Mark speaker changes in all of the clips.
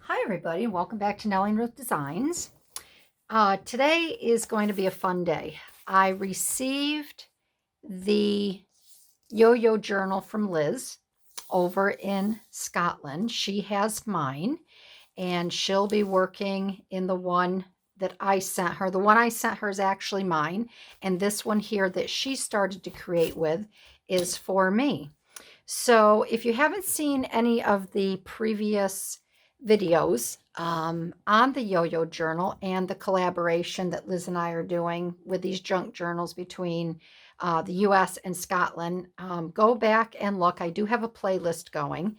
Speaker 1: Hi everybody, and welcome back to Nellie and Ruth Designs. Today is going to be a fun day. I received the yo-yo journal from Liz over in Scotland. She has mine, and she'll be working in the one that I sent her. The one I sent her is actually mine, and this one here that she started to create with is for me. So if you haven't seen any of the previous videos on the yo-yo journal and the collaboration that Liz and I are doing with these junk journals between the US and Scotland, go back and look. I do have a playlist going,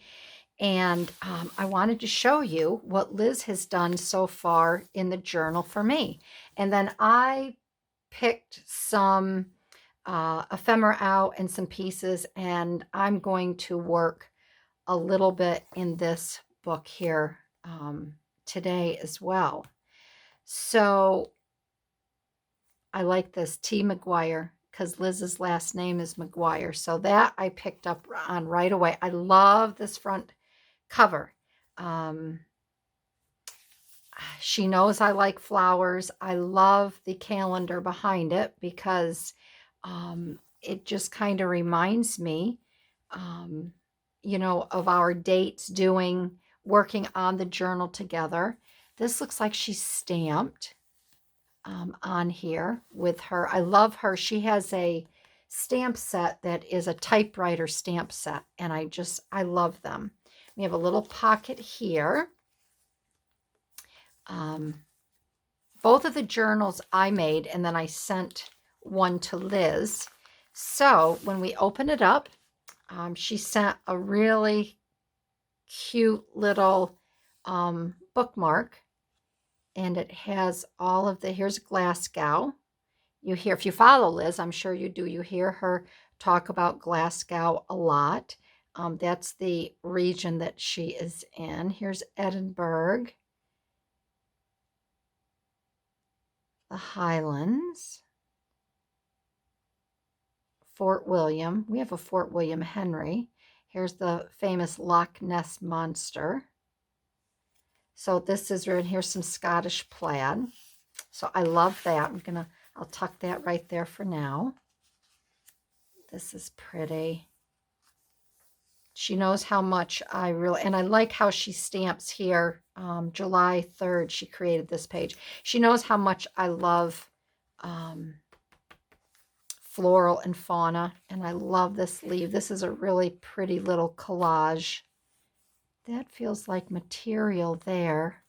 Speaker 1: and I wanted to show you what Liz has done so far in the journal for me. And then I picked some ephemera out and some pieces, and I'm going to work a little bit in this book here today as well. So I like this T. McGuire because Liz's last name is McGuire. So that I picked up on right away. I love this front cover. She knows I like flowers. I love the calendar behind it because it just kind of reminds me, um, of our dates working on the journal together. This looks like she's stamped on here with her. I love her. She has a stamp set that is a typewriter stamp set, and I love them. We have a little pocket here. Both of the journals I made, and then I sent one to Liz. So when we open it up, she sent a really cute little bookmark, and it has all of here's Glasgow. If you follow Liz, I'm sure you do, you hear her talk about Glasgow a lot. That's the region that she is in. Here's Edinburgh, the Highlands, Fort William. We have a Fort William Henry. Here's the famous Loch Ness Monster. So this is, and here's some Scottish plaid. So I love that. I'll tuck that right there for now. This is pretty. She knows how much and I like how she stamps here. July 3rd, she created this page. She knows how much I love floral and fauna, and I love this leaf. This is a really pretty little collage. That feels like material there.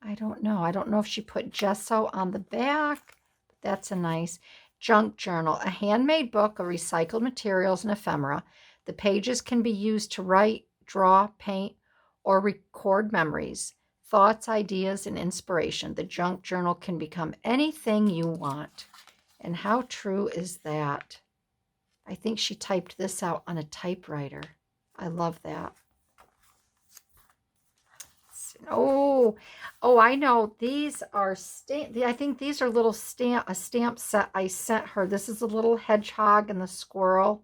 Speaker 1: I don't know. I don't know if she put gesso on the back, but that's a nice junk journal, a handmade book of recycled materials and ephemera. The pages can be used to write, draw, paint, or record memories, thoughts, ideas, and inspiration. The junk journal can become anything you want. And how true is that? I think she typed this out on a typewriter. I love that. Oh, I know. These are I think these are a stamp set I sent her. This is a little hedgehog and the squirrel.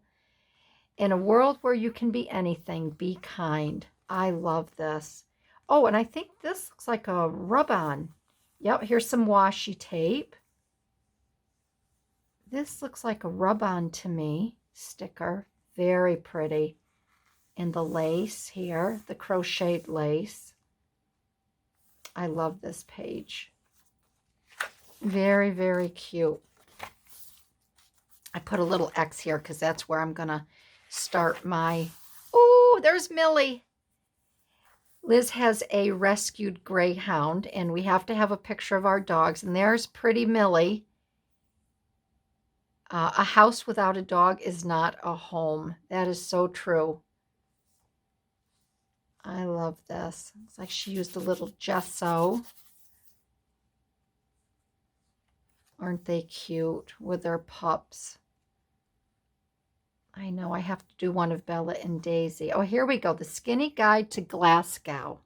Speaker 1: In a world where you can be anything, be kind. I love this. Oh, and I think this looks like a rub-on. Yep, here's some washi tape. This looks like a rub-on to me sticker. Very pretty. And the lace here, the crocheted lace. I love this page. Very, very cute. I put a little X here because that's where I'm going to start my... Oh, there's Millie. Liz has a rescued greyhound, and we have to have a picture of our dogs. And there's pretty Millie. A house without a dog is not a home. That is so true. I love this. It's like she used a little gesso. Aren't they cute with their pups? I know I have to do one of Bella and Daisy. Oh, here we go. The Skinny Guide to Glasgow.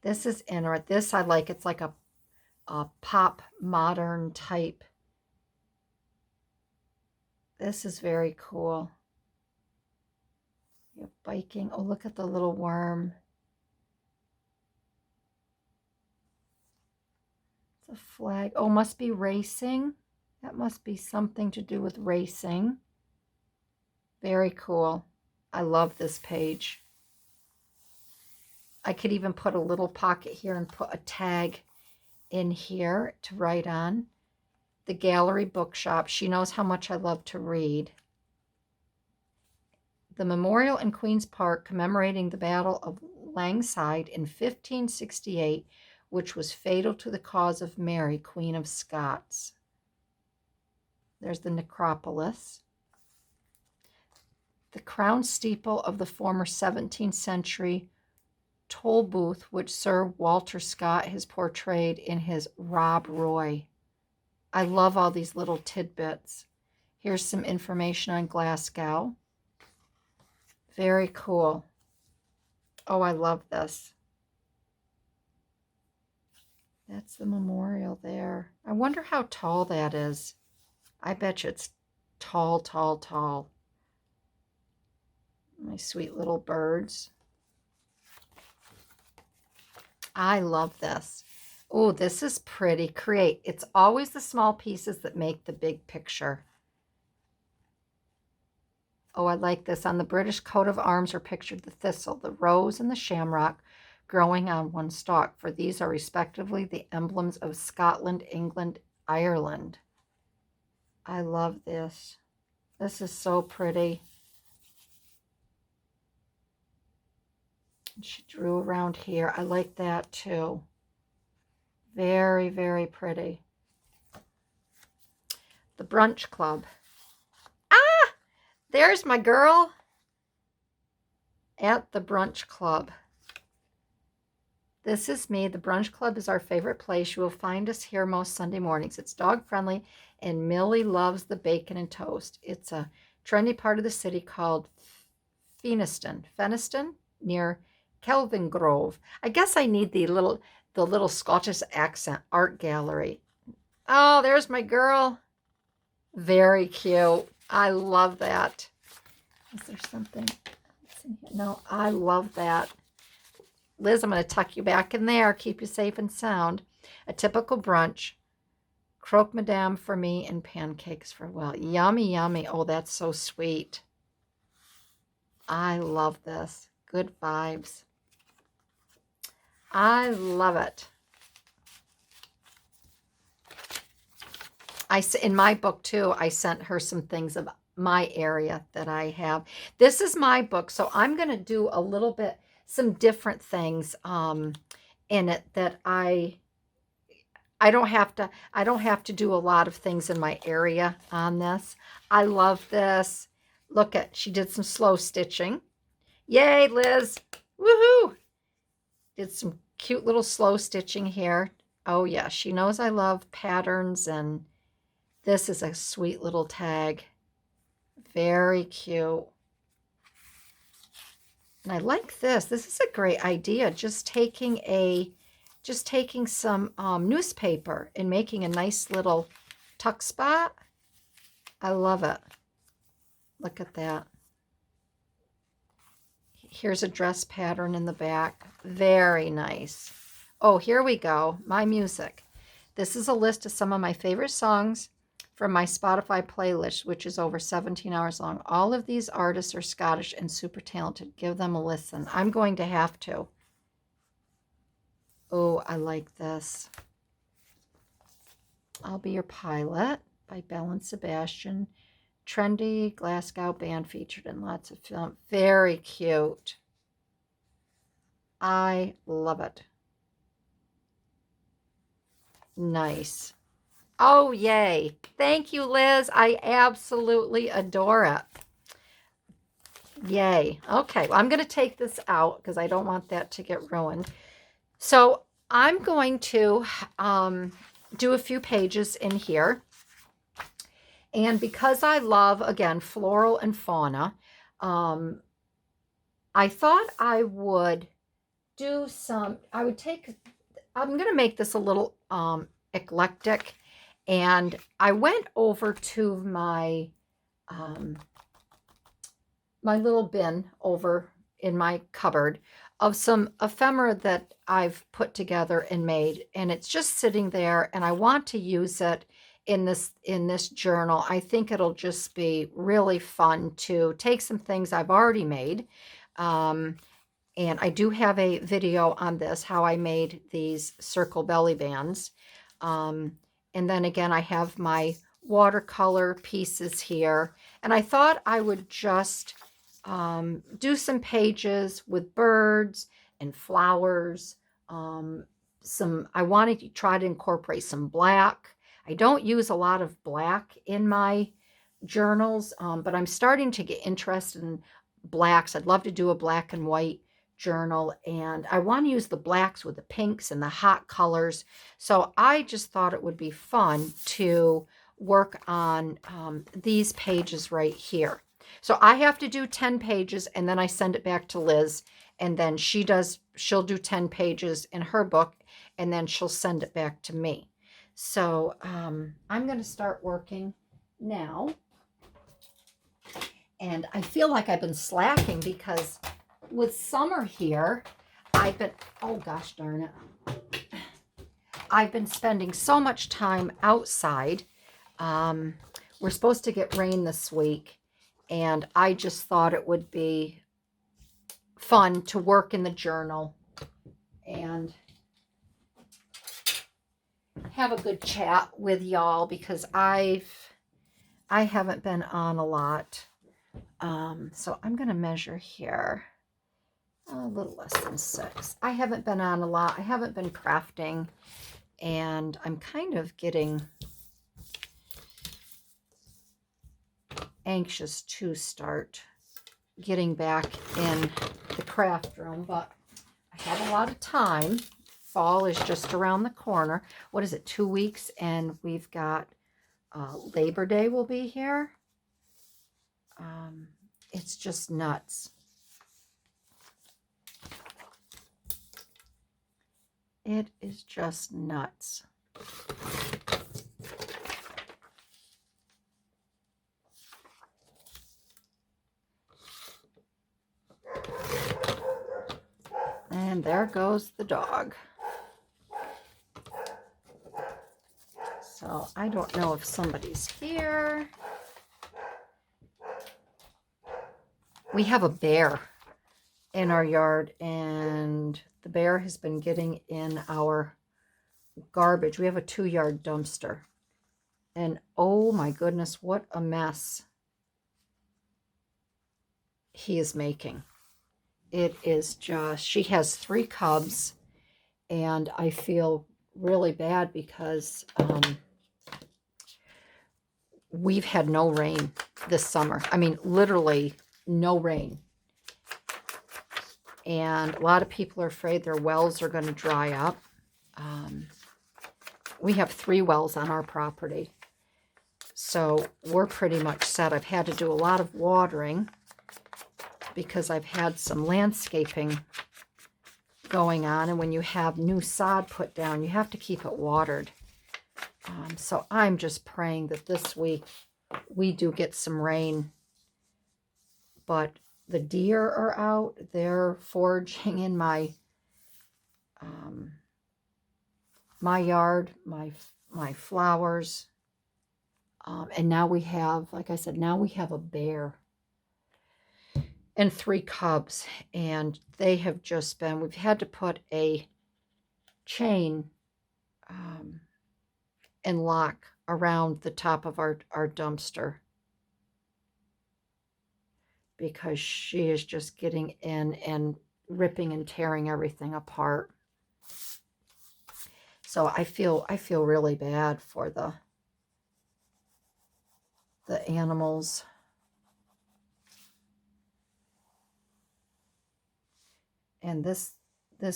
Speaker 1: This is interesting. This I like. It's like a pop modern type. This is very cool. You're biking. Oh, look at the little worm. It's a flag. Oh, must be racing. That must be something to do with racing. Very cool. I love this page. I could even put a little pocket here and put a tag in here to write on. The Gallery Bookshop. She knows how much I love to read. The memorial in Queen's Park commemorating the Battle of Langside in 1568, which was fatal to the cause of Mary, Queen of Scots. There's the necropolis. The crown steeple of the former 17th century toll booth, which Sir Walter Scott has portrayed in his Rob Roy. I love all these little tidbits. Here's some information on Glasgow. Very cool. Oh, I love this. That's the memorial there. I wonder how tall that is. I bet you it's tall, tall, tall. My sweet little birds. I love this. Oh, this is pretty. Create. It's always the small pieces that make the big picture. Oh, I like this. On the British coat of arms are pictured the thistle, the rose, and the shamrock growing on one stalk, for these are respectively the emblems of Scotland, England, Ireland. I love this. This is so pretty. She drew around here. I like that too. Very, very pretty. The Brunch Club. Ah! There's my girl at the Brunch Club. This is me. The Brunch Club is our favorite place. You will find us here most Sunday mornings. It's dog friendly, and Millie loves the bacon and toast. It's a trendy part of the city called Feniston, near Kelvingrove. I guess I need the little Scottish accent art gallery. Oh, there's my girl. Very cute. I love that. Is there something else in here? No, I love that. Liz, I'm going to tuck you back in there. Keep you safe and sound. A typical brunch. Croque madame for me and pancakes for Will. Yummy, yummy. Oh, that's so sweet. I love this. Good vibes. I love it. In my book, too, I sent her some things of my area that I have. This is my book, so I'm going to do a little bit, some different things in it that I don't have to do a lot of things in my area on this. I love this. Look at, she did some slow stitching. Yay, Liz. Woohoo. Did some cute little slow stitching here. Oh yeah, she knows I love patterns, and this is a sweet little tag. Very cute. And I like this. This is a great idea. Just taking some newspaper and making a nice little tuck spot. I love it. Look at that. Here's a dress pattern in the back. Very nice. Oh, here we go. My music. This is a list of some of my favorite songs from my Spotify playlist, which is over 17 hours long. All of these artists are Scottish and super talented. Give them a listen. I'm going to have to. Oh, I like this. I'll Be Your Pilot by Belle and Sebastian. Trendy Glasgow band featured in lots of film. Very cute. I love it. Nice. Oh, yay. Thank you, Liz. I absolutely adore it. Yay. Okay, well, I'm going to take this out because I don't want that to get ruined. So I'm going to do a few pages in here. And because I love, again, floral and fauna, I thought I would do some, I'm going to make this a little eclectic. And I went over to my, my little bin over in my cupboard of some ephemera that I've put together and made, and it's just sitting there, and I want to use it in this journal. I think it'll just be really fun to take some things I've already made. And I do have a video on this, how I made these circle belly bands. And then again, I have my watercolor pieces here. And I thought I would just do some pages with birds and flowers. I wanted to try to incorporate some black. I don't use a lot of black in my journals, but I'm starting to get interested in blacks. I'd love to do a black and white journal, and I want to use the blacks with the pinks and the hot colors. So I just thought it would be fun to work on these pages right here. So I have to do 10 pages, and then I send it back to Liz, and then she'll do 10 pages in her book, and then she'll send it back to me. So I'm going to start working now. And I feel like I've been slacking because with summer here, oh gosh darn it, I've been spending so much time outside. We're supposed to get rain this week, and I just thought it would be fun to work in the journal and have a good chat with y'all, because I haven't been on a lot. So I'm going to measure here. A little less than 6. I haven't been on a lot. I haven't been crafting, and I'm kind of getting anxious to start getting back in the craft room, but I have a lot of time. Fall is just around the corner. What is it, 2 weeks, and we've got Labor Day will be here. It's just nuts. It is just nuts. And there goes the dog. So I don't know if somebody's here. We have a bear in our yard, and the bear has been getting in our garbage. We have a 2-yard dumpster, and oh my goodness, what a mess he is making. It is just, she has 3 cubs, and I feel really bad because we've had no rain this summer. I mean, literally no rain. And a lot of people are afraid their wells are going to dry up. We have 3 wells on our property, so we're pretty much set. I've had to do a lot of watering because I've had some landscaping going on, and when you have new sod put down, you have to keep it watered. So I'm just praying that this week we do get some rain. But the deer are out. They're foraging in my my yard, my flowers. And now we have, like I said, now we have a bear and 3 cubs, and they have just been, we've had to put a chain and lock around the top of our dumpster, because she is just getting in and ripping and tearing everything apart. So I feel really bad for the animals. And this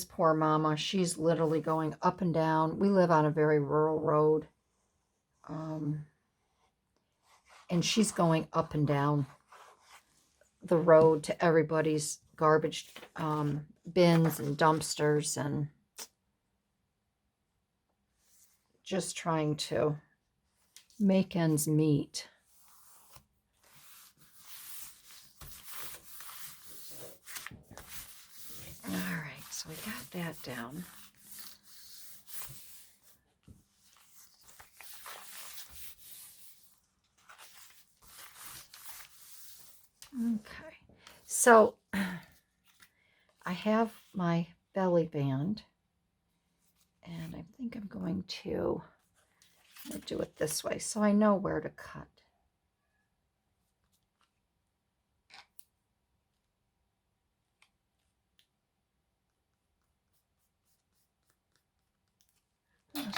Speaker 1: poor mama, she's literally going up and down. We live on a very rural road. And she's going up and down the road to everybody's garbage bins and dumpsters, and just trying to make ends meet. All so we got that down. Okay, so I have my belly band, and I think I'm going to do it this way so I know where to cut.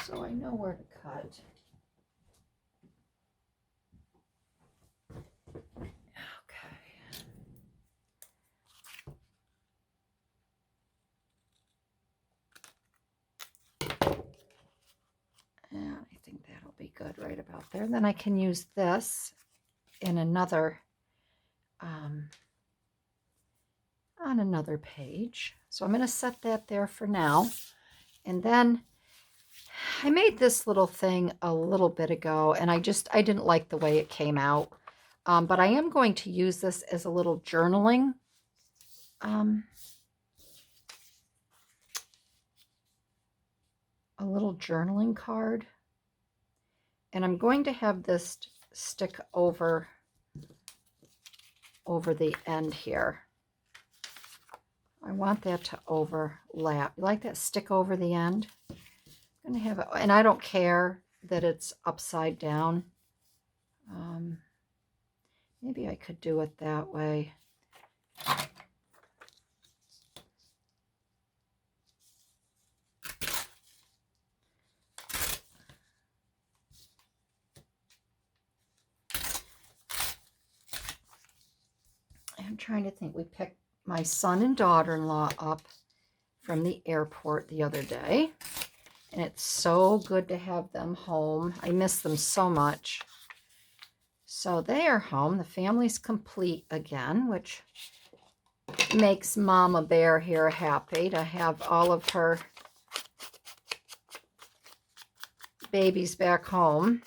Speaker 1: So I know where to cut. And I think that'll be good right about there. Then I can use this in another, on another page. So I'm going to set that there for now. And then I made this little thing a little bit ago, and I didn't like the way it came out. But I am going to use this as a little journaling. A little journaling card. And I'm going to have this stick over the end here. I want that to overlap. You like that stick over the end? I'm going to have it, and I don't care that it's upside down. Maybe I could do it that way. I'm trying to think. We picked my son and daughter-in-law up from the airport the other day, and it's so good to have them home. I miss them so much. So they are home. The family's complete again, which makes Mama Bear here happy to have all of her babies back home.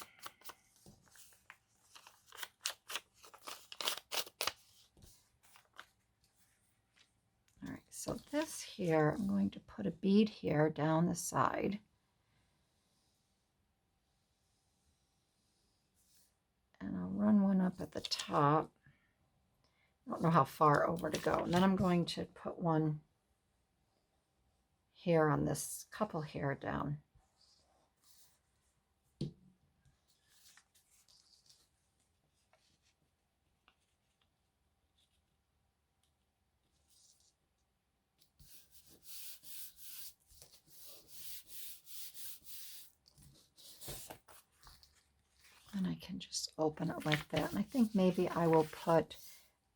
Speaker 1: All right, so this here, I'm going to put a bead here down the side. And I'll run one up at the top. I don't know how far over to go. And then I'm going to put one here on this couple here down. And I can just open it like that. And I think maybe I will put,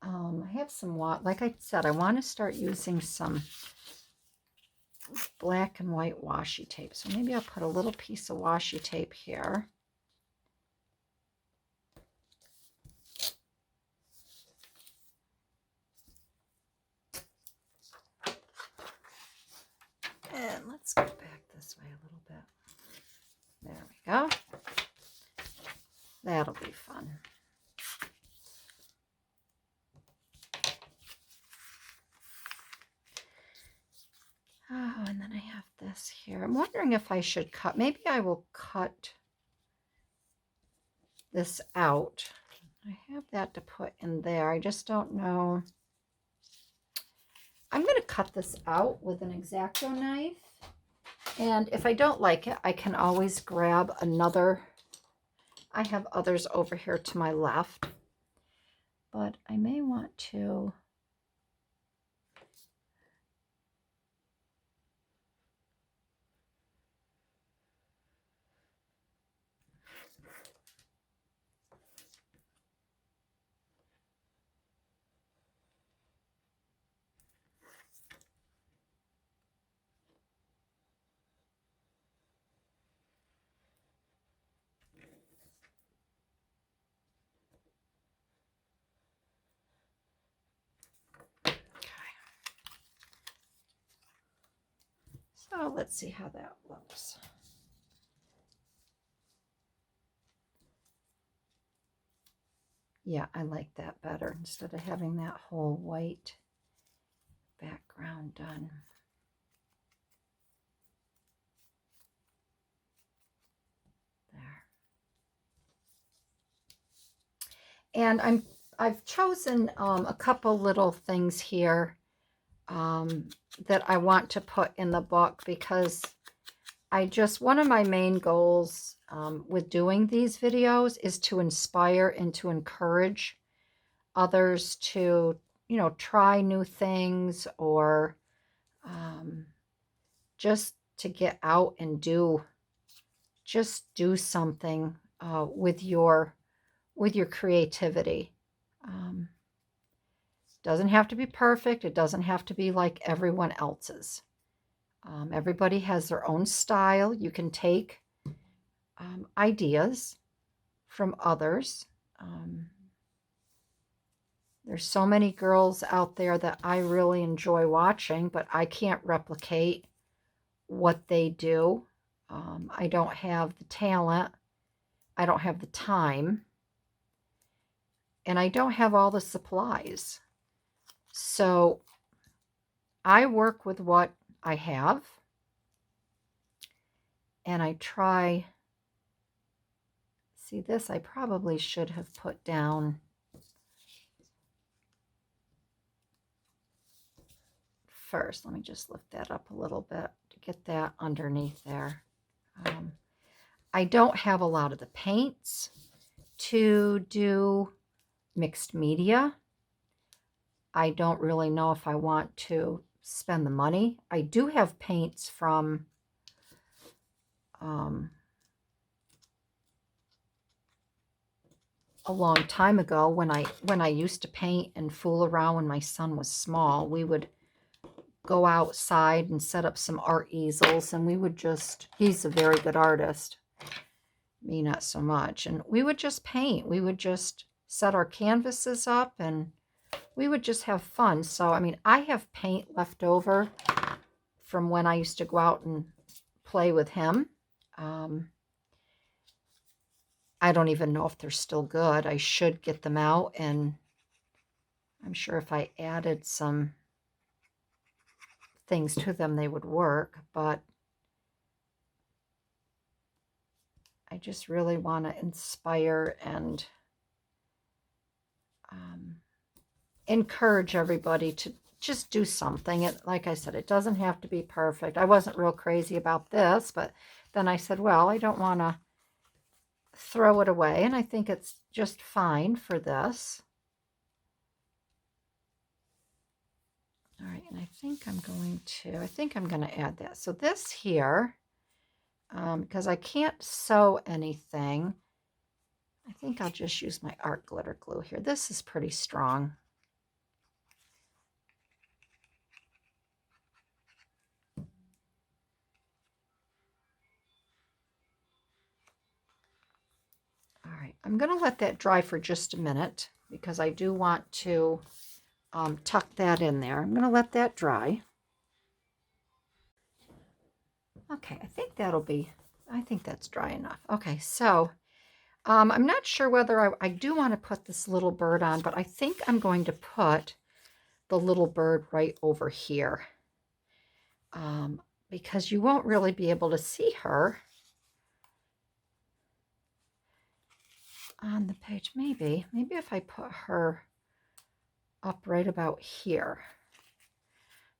Speaker 1: I have some, like I said, I want to start using some black and white washi tape. So maybe I'll put a little piece of washi tape here. And let's go back this way a little bit. There we go. That'll be fun. Oh, and then I have this here. I'm wondering if I should cut. Maybe I will cut this out. I have that to put in there. I just don't know. I'm going to cut this out with an X-Acto knife. And if I don't like it, I can always grab another. I have others over here to my left. But I may want to. So let's see how that looks. Yeah, I like that better instead of having that whole white background done. And I've chosen a couple little things here that I want to put in the book, because one of my main goals with doing these videos is to inspire and to encourage others to, try new things, or just to get out and do something with your creativity. Doesn't have to be perfect. It doesn't have to be like everyone else's. Everybody has their own style. You can take ideas from others. There's so many girls out there that I really enjoy watching, but I can't replicate what they do. I don't have the talent. I don't have the time. And I don't have all the supplies. So I work with what I have. And I try. See, this I probably should have put down first. Let me just lift that up a little bit to get that underneath there. I don't have a lot of the paints to do mixed media. I don't really know if I want to spend the money. I do have paints from a long time ago when I used to paint and fool around when my son was small. We would go outside and set up some art easels, and we would just, he's a very good artist, me not so much, and we would just paint. We would just set our canvases up and we would just have fun. So I mean, I have paint left over from when I used to go out and play with him. I don't even know if they're still good. I should get them out, and I'm sure if I added some things to them, they would work, but I just really want to inspire and encourage everybody to just do something. Like I said, it doesn't have to be perfect. I wasn't real crazy about this, but then I said, well, I don't want to throw it away, and I think it's just fine for this. All right, and I think I'm going to add that. So this here, because I can't sew anything, I think I'll just use my art glitter glue here. This is pretty strong. All right, I'm going to let that dry for just a minute because I do want to tuck that in there. I'm going to let that dry. Okay, I think that's dry enough. Okay, so I'm not sure whether I do want to put this little bird on, but I think I'm going to put the little bird right over here because you won't really be able to see her on the page. Maybe if I put her up right about here,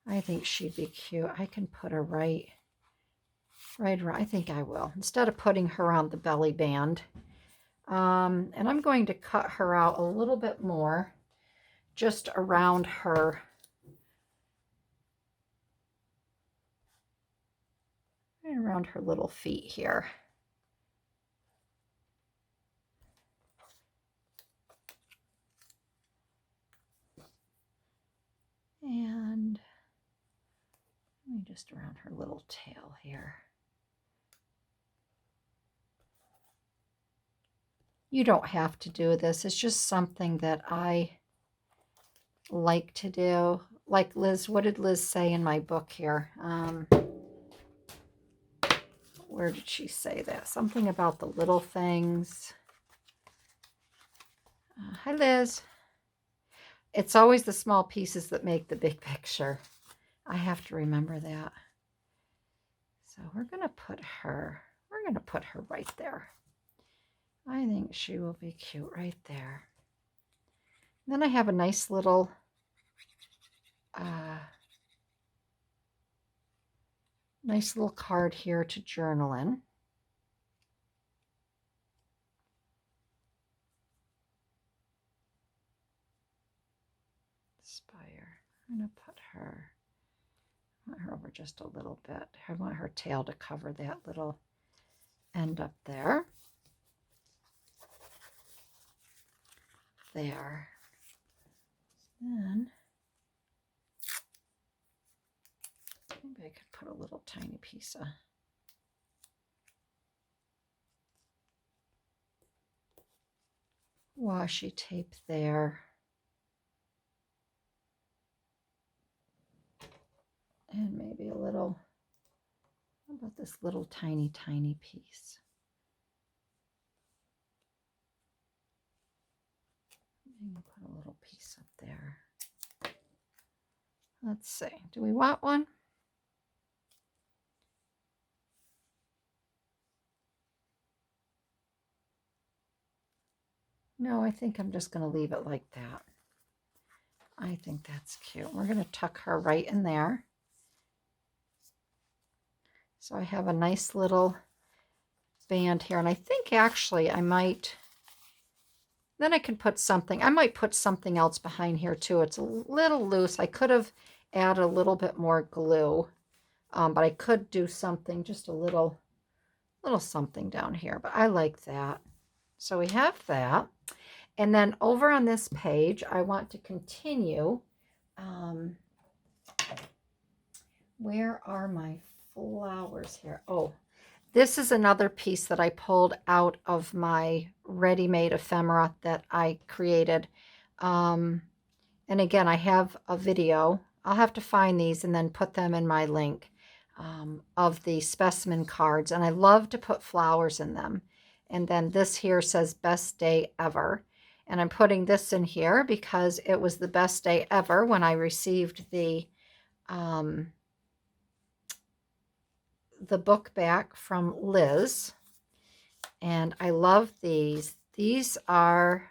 Speaker 1: I think she'd be cute. I can put her right around. I think I will, instead of putting her on the belly band. And I'm going to cut her out a little bit more just around her little feet here. And just around her little tail here. You don't have to do this. It's just something that I like to do. Like Liz, what did Liz say in my book here? Where did she say that? Something about the little things. Hi, Liz. It's always the small pieces that make the big picture. I have to remember that. So we're going to put her right there. I think she will be cute right there. Then I have a nice little card here to journal in. Spire. I'm going to put her, I want her over just a little bit. I want her tail to cover that little end up there. There. Then maybe I could put a little tiny piece of washi tape there. And maybe a little, how about this little tiny piece? Maybe put a little piece up there. Let's see, do we want one? No, I think I'm just going to leave it like that. I think that's cute. We're going to tuck her right in there. So I have a nice little band here, and I think actually I might, then I can put something, I might put something else behind here too. It's a little loose. I could have added a little bit more glue, but I could do something, just a little something down here, but I like that. So we have that. And then over on this page, I want to continue. Where are my flowers here? Oh, this is another piece that I pulled out of my ready-made ephemera that I created. And again, I have a video. I'll have to find these and then put them in my link of the specimen cards. And I love to put flowers in them. And then this here says best day ever. And I'm putting this in here because it was the best day ever when I received the book back from Liz. And I love these. These are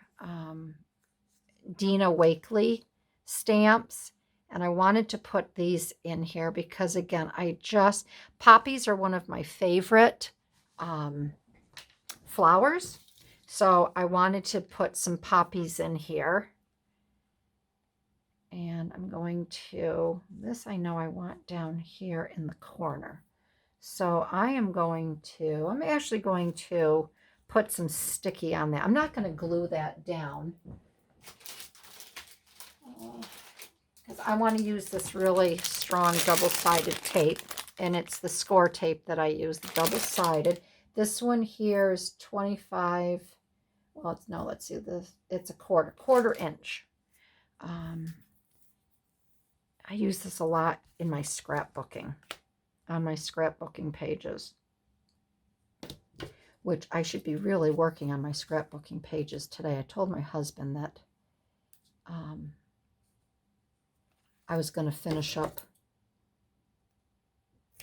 Speaker 1: Dina Wakley stamps. And I wanted to put these in here because, again, poppies are one of my favorite flowers. So I wanted to put some poppies in here. And I'm going to, this I know I want down here in the corner. So I'm actually going to put some sticky on that. I'm not going to glue that down because I want to use this really strong double-sided tape. And it's the score tape that I use, the double-sided. This one here is 25. Well, let's see, it's a quarter inch. I use this a lot in my scrapbooking, on my scrapbooking pages, which I should be really working on my scrapbooking pages today. I told my husband that I was going to finish up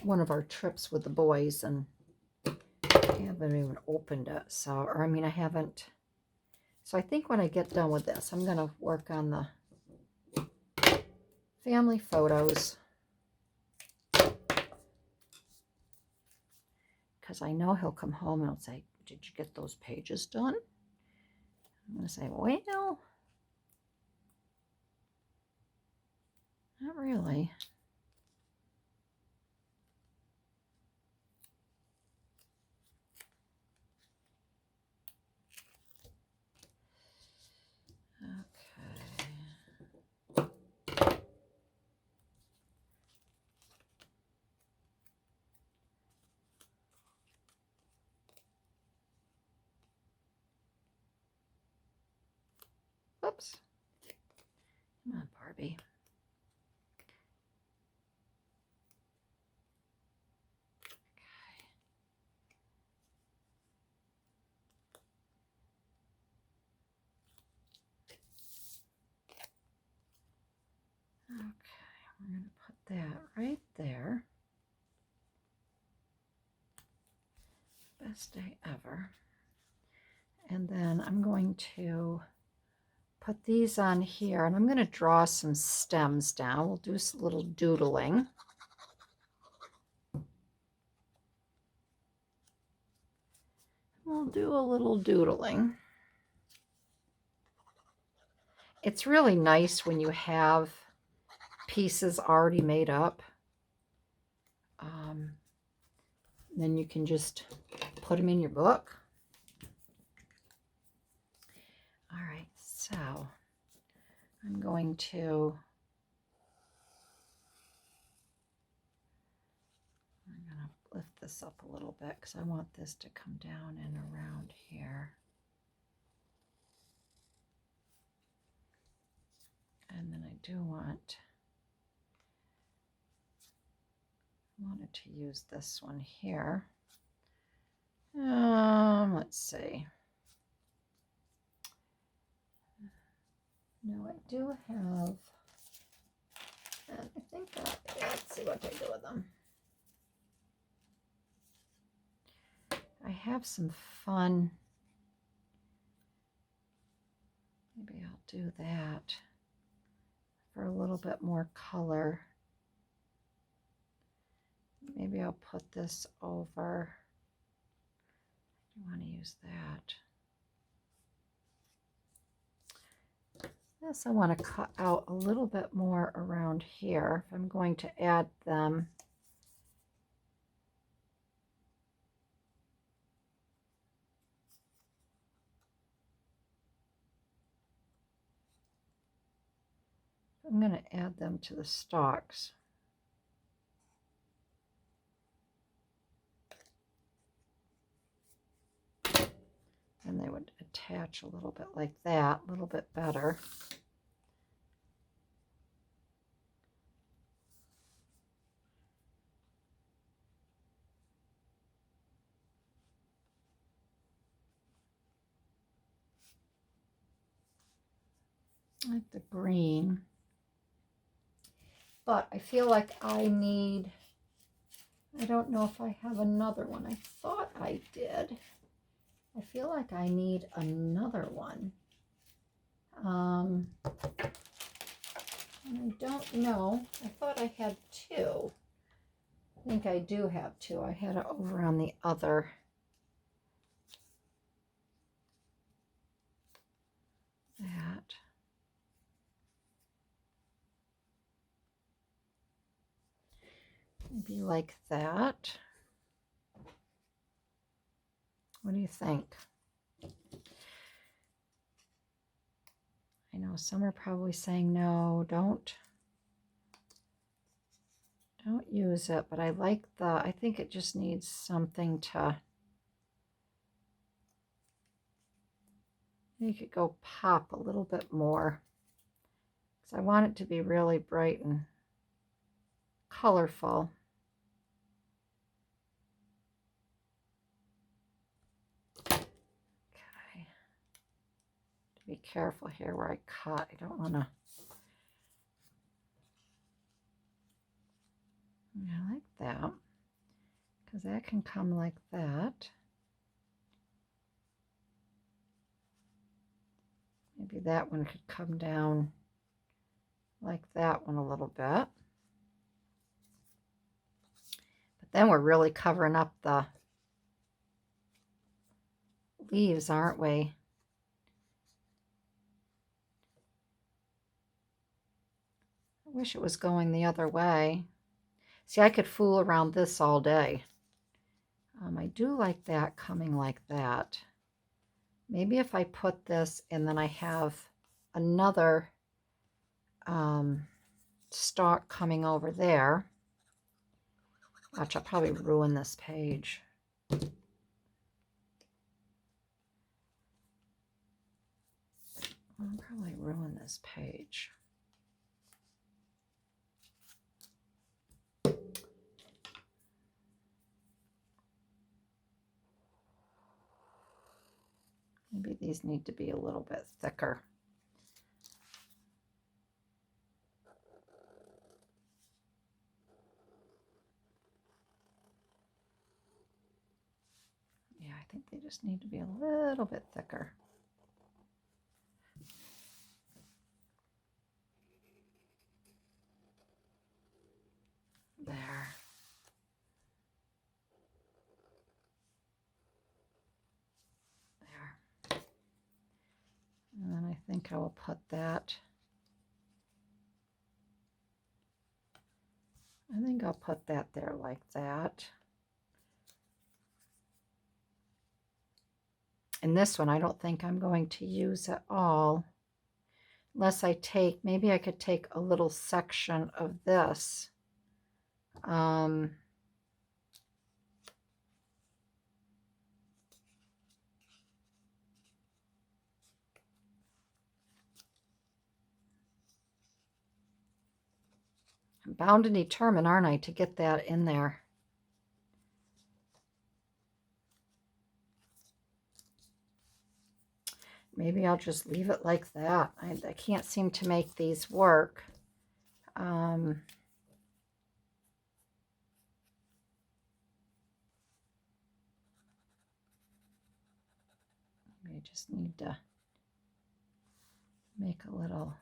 Speaker 1: one of our trips with the boys, and I haven't even opened it. So I think when I get done with this, I'm going to work on the family photos, because I know he'll come home and he'll say, did you get those pages done? I'm going to say, well, not really. Oops. Come on, Barbie. Okay, we're going to put that right there. Best day ever. And then I'm going to put these on here, and I'm going to draw some stems down. We'll do a little doodling. We'll do a little doodling. It's really nice when you have pieces already made up. Then you can just put them in your book. All right, so I'm going to lift this up a little bit because I want this to come down and around here. And then I do wanted to use this one here. Let's see. No, I do have, and I think let's see what I do with them. I have some fun. Maybe I'll do that for a little bit more color. Maybe I'll put this over. I want to use that. Yes, I want to cut out a little bit more around here if I'm going to add them. I'm going to add them to the stalks. And they would attach a little bit like that, a little bit better. I like the green. But I feel like I don't know if I have another one. I thought I did. I feel like I need another one. And I don't know. I thought I had two. I think I do have two. I had it over on the other. That. Maybe like that. What do you think? I know some are probably saying no, don't use it, but I like I think it just needs something to make it go pop a little bit more. Because I want it to be really bright and colorful. Okay. Be careful here where I cut. I don't want to. I like that because that can come like that. Maybe that one could come down like that one a little bit. But then we're really covering up the leaves, aren't we? I wish it was going the other way. See, I could fool around this all day. I do like that coming like that. Maybe if I put this and then I have another stalk coming over there. Watch, I'll probably ruin this page. I'll probably ruin this page. Maybe these need to be a little bit thicker. Yeah, I think they just need to be a little bit thicker. think I will put that. I think I'll put that there like that. And this one I don't think I'm going to use at all. Unless I take, maybe I could take a little section of this. I'm bound and determined, aren't I, to get that in there. Maybe I'll just leave it like that. I can't seem to make these work. I just need to make a little,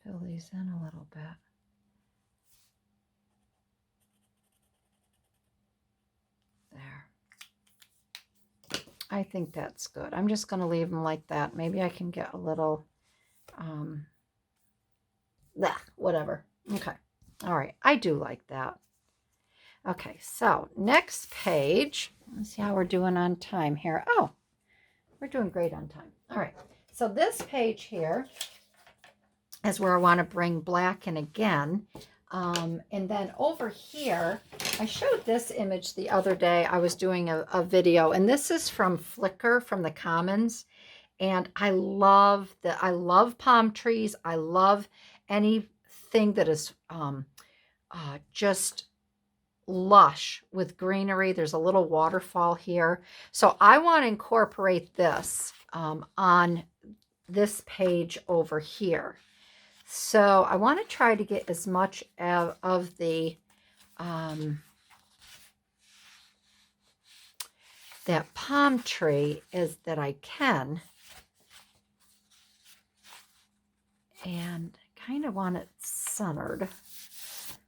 Speaker 1: fill these in a little bit. There. I think that's good. I'm just going to leave them like that. Maybe I can get a little, whatever. Okay. All right. I do like that. Okay. So next page. Let's see how we're doing on time here. Oh, we're doing great on time. All right. So this page here is where I want to bring black in again. And then over here, I showed this image the other day. I was doing a video, and this is from Flickr, from the Commons. And I love palm trees. I love anything that is just lush with greenery. There's a little waterfall here. So I want to incorporate this on this page over here. So I want to try to get as much of the that palm tree as that I can, and kind of want it centered.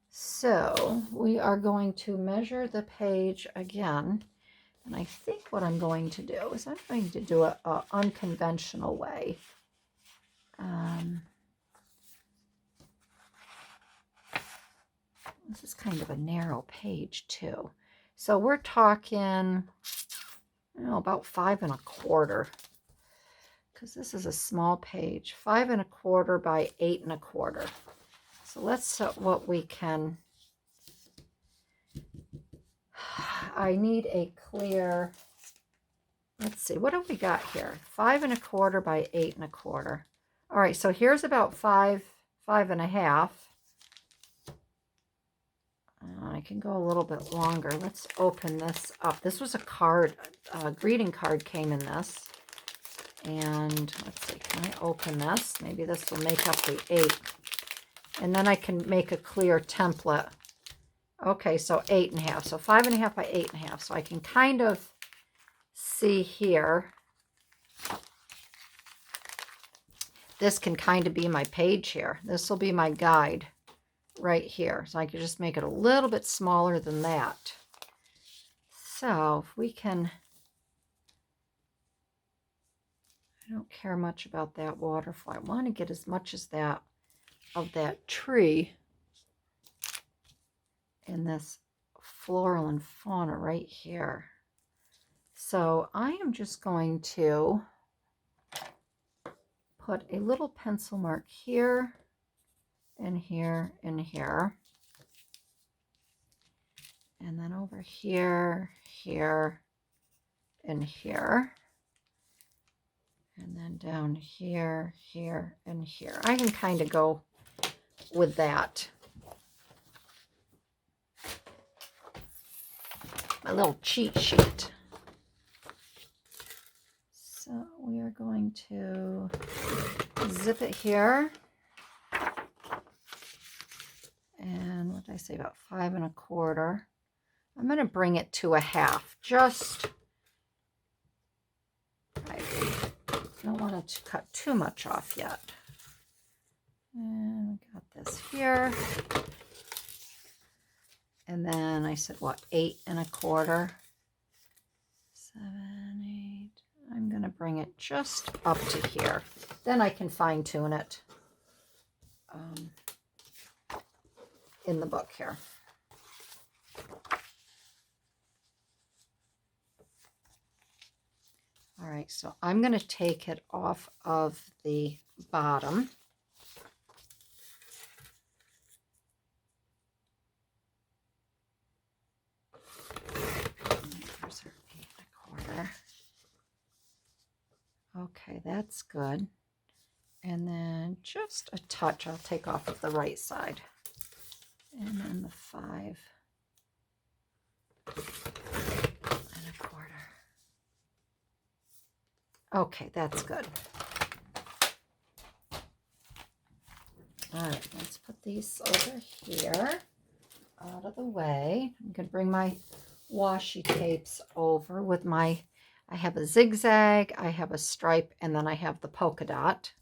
Speaker 1: So we are going to measure the page again, and I think what I'm going to do is I'm going to do a unconventional way. This is kind of a narrow page too. So we're talking, about 5 1/4, because this is a small page, 5 1/4 by 8 1/4. So let's set what we can. I need a clear, let's see, what do we got here? 5 1/4 by 8 1/4. All right, so here's about 5 1/2. I can go a little bit longer. Let's open this up. This was a card, a greeting card came in this. And let's see, can I open this? Maybe this will make up the 8. And then I can make a clear template. Okay, so 8 1/2. So 5 1/2 by 8 1/2. So I can kind of see here. This can kind of be my page here. This will be my guide right here. So I could just make it a little bit smaller than that. So if we can, I don't care much about that waterfall. I want to get as much as that of that tree in this floral and fauna right here. So I am just going to put a little pencil mark here and here and here. And then over here, here, and here. And then down here, here, and here. I can kind of go with that. My little cheat sheet. So we are going to zip it here. And what did I say, about 5 1/4. I'm going to bring it to 1/2. Just, I don't want it to cut too much off yet. And we got this here. And then I said, what, 8 1/4. 7, 8. I'm going to bring it just up to here. Then I can fine tune it in the book here. All right, so I'm going to take it off of the bottom. Here's our 8 1/4. Okay, that's good. And then just a touch I'll take off of the right side. And then the 5 1/4. Okay, that's good. All right, let's put these over here out of the way. I'm going to bring my washi tapes over with my, I have a zigzag, I have a stripe, and then I have the polka dot.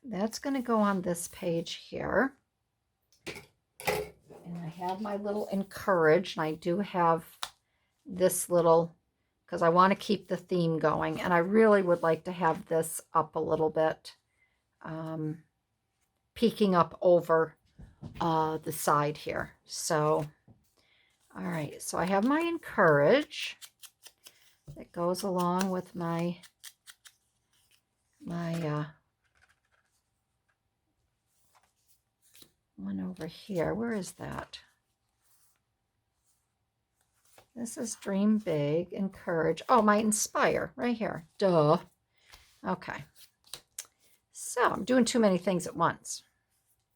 Speaker 1: That's going to go on this page here. And I have my little encourage, and I do have this little, because I want to keep the theme going, and I really would like to have this up a little bit, peeking up over the side here. So, all right, so I have my encourage that goes along with my one over here. Where is that? This is Dream Big, Encourage. Oh, my Inspire right here. Duh. Okay. So I'm doing too many things at once.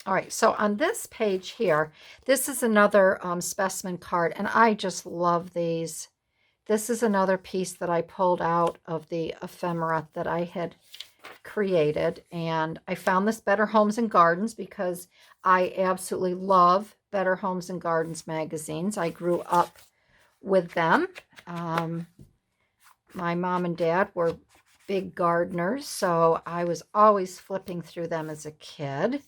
Speaker 1: All right, so on this page here, this is another specimen card, and I just love these. This is another piece that I pulled out of the ephemera that I had created, and I found this Better Homes and Gardens because I absolutely love Better Homes and Gardens magazines. I grew up with them. My mom and dad were big gardeners, so I was always flipping through them as a kid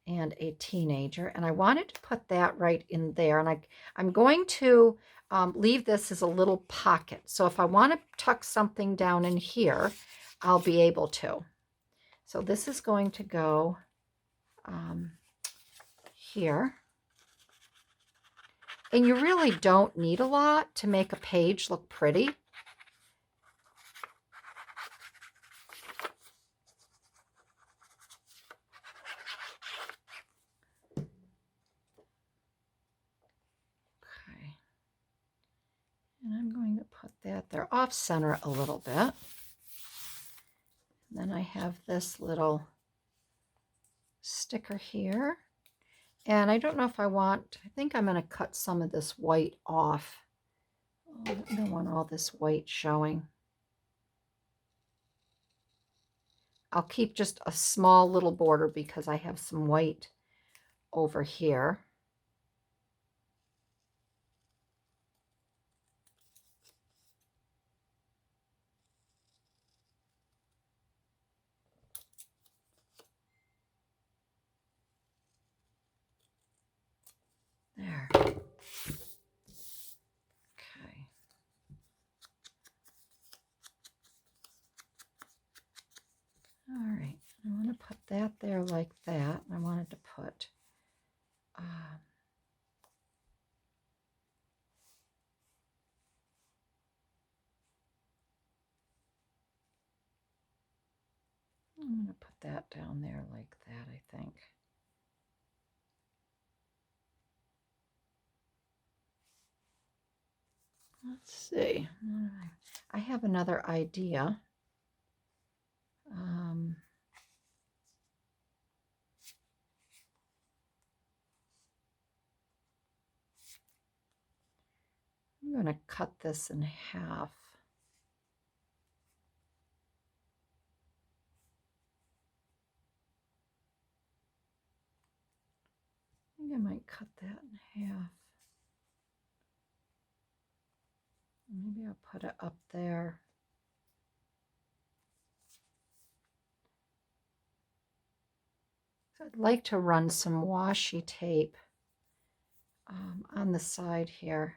Speaker 1: and a teenager, and I wanted to put that right in there, and I'm going to leave this as a little pocket, so if I want to tuck something down in here, I'll be able to. So this is going to go here. And you really don't need a lot to make a page look pretty. Okay. And I'm going to put that there, off center a little bit. Then I have this little sticker here. And I don't know if I think I'm going to cut some of this white off. I don't want all this white showing. I'll keep just a small little border because I have some white over here. There. Okay. All right. I want to put that there like that. I wanted to put I'm going to put that down there like that, I think. Let's see. I have another idea. I'm going to cut this in half. I think I might cut that in half. Maybe I'll put it up there. So I'd like to run some washi tape on the side here.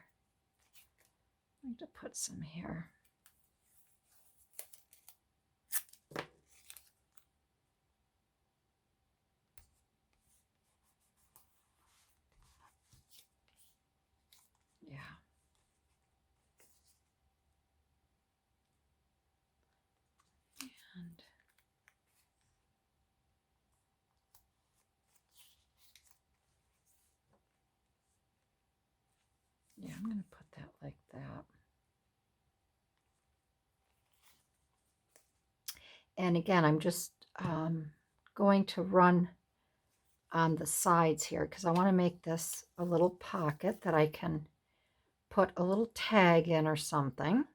Speaker 1: I need to put some here. Yeah. And yeah, I'm going to put that like that. And again, I'm just going to run on the sides here because I want to make this a little pocket that I can put a little tag in or something.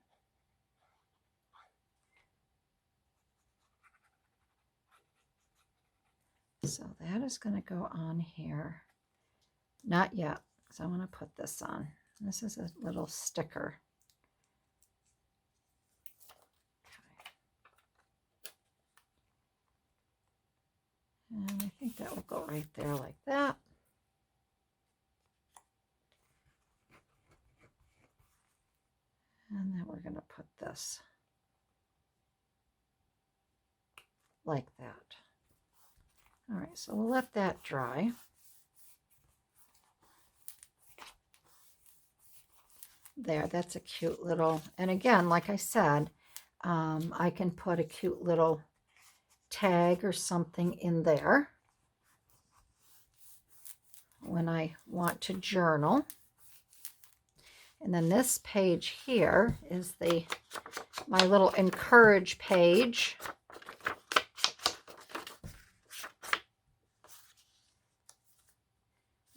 Speaker 1: So that is going to go on here. Not yet, because I want to put this on. This is a little sticker. Okay. And I think that will go right there like that. And then we're going to put this like that. All right, so we'll let that dry. There, that's a cute little, and again, like I said, I can put a cute little tag or something in there when I want to journal. And then this page here is my little encourage page.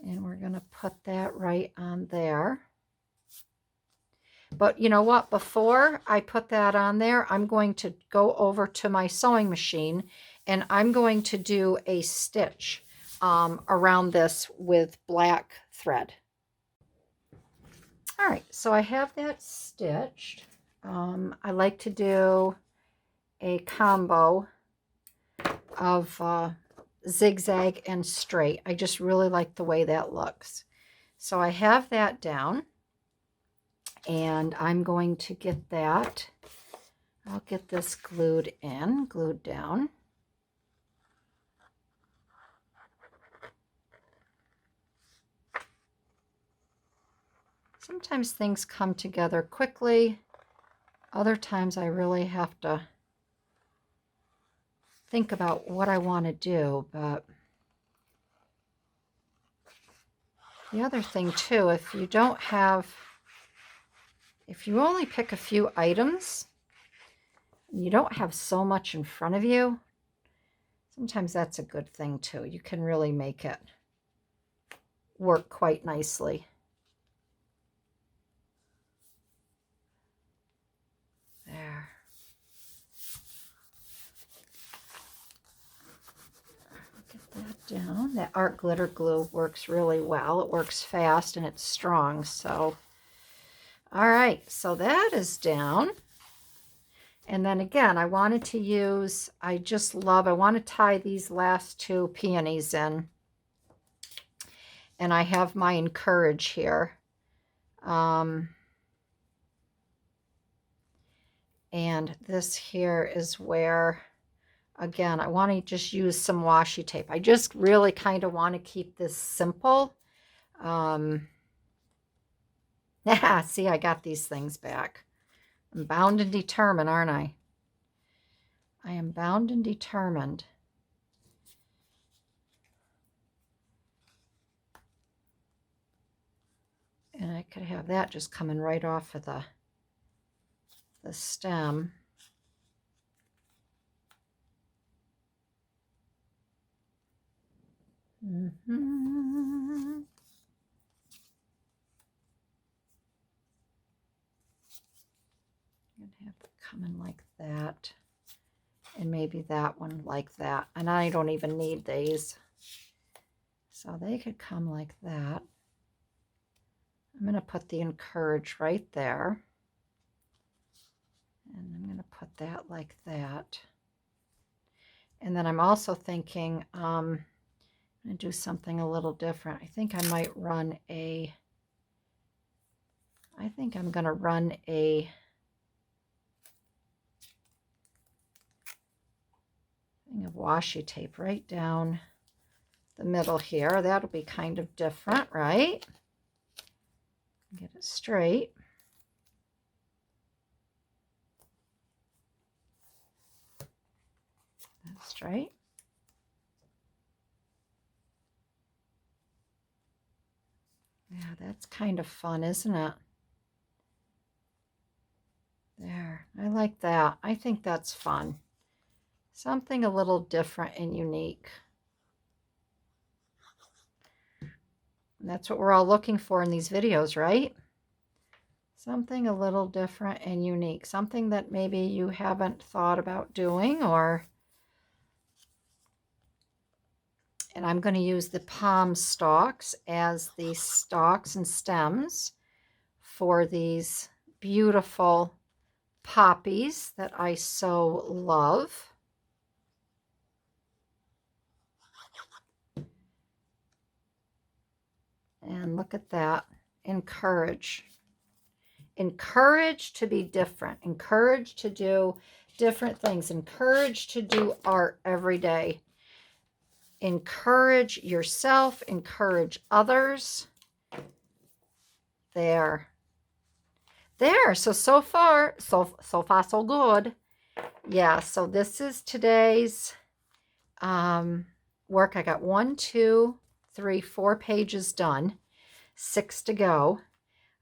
Speaker 1: And we're going to put that right on there. But you know what? Before I put that on there, I'm going to go over to my sewing machine and I'm going to do a stitch around this with black thread. All right, so I have that stitched. I like to do a combo of zigzag and straight. I just really like the way that looks. So I have that down. And I'm going to get that. I'll get this glued down. Sometimes things come together quickly. Other times I really have to think about what I want to do. But the other thing too, if you only pick a few items, and you don't have so much in front of you, sometimes that's a good thing too. You can really make it work quite nicely. There. Get that down. That art glitter glue works really well. It works fast and it's strong. So, all right, so that is down. And then again, I wanted to use, I want to tie these last two peonies in. And I have my encourage here. And this here is where, again, I want to just use some washi tape. I just really kind of want to keep this simple. Yeah, see, I got these things back. I'm bound and determined, aren't I? I am bound and determined. And I could have that just coming right off of the stem. Mm-hmm. I'd have it coming like that. And maybe that one like that. And I don't even need these. So they could come like that. I'm going to put the encourage right there. And I'm going to put that like that. And then I'm also thinking I'm going to do something a little different. I think I might run I think I'm going to run a thing of washi tape right down the middle here. That'll be kind of different, right? Get it straight. That's straight. Yeah, that's kind of fun, isn't it? There, I like that. I think that's fun. Something a little different and unique. And that's what we're all looking for in these videos, right? Something a little different and unique. Something that maybe you haven't thought about doing, or... And I'm going to use the palm stalks as the stalks and stems for these beautiful poppies that I so love. And look at that. Encourage. Encourage to be different. Encourage to do different things. Encourage to do art every day. Encourage yourself. Encourage others. There. So far, so good. Yeah, so this is today's work. I got 1, 2, 3, 4 pages done, 6 to go.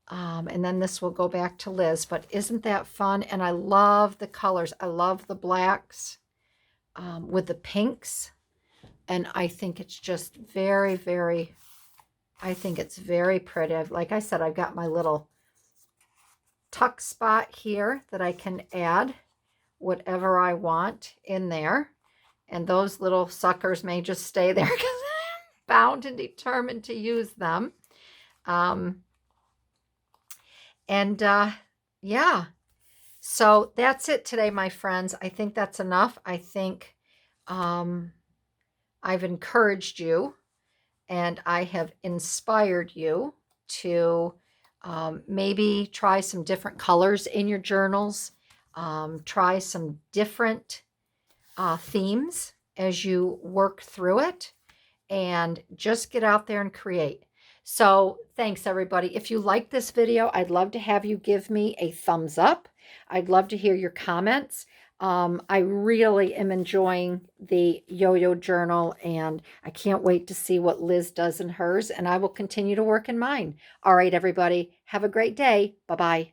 Speaker 1: And then this will go back to Liz, but isn't that fun? And I love the colors. I love the blacks with the pinks. And I think it's just very, very, I think it's very pretty. Like I said, I've got my little tuck spot here that I can add whatever I want in there. And those little suckers may just stay there because I'm bound and determined to use them. Yeah, so that's it today, my friends. I think that's enough. I think I've encouraged you and I have inspired you to maybe try some different colors in your journals, try some different themes as you work through it, and just get out there and create. So thanks, everybody. If you like this video, I'd love to have you give me a thumbs up. I'd love to hear your comments. I really am enjoying the yo-yo journal, and I can't wait to see what Liz does in hers, and I will continue to work in mine. All right, everybody, have a great day. Bye-bye.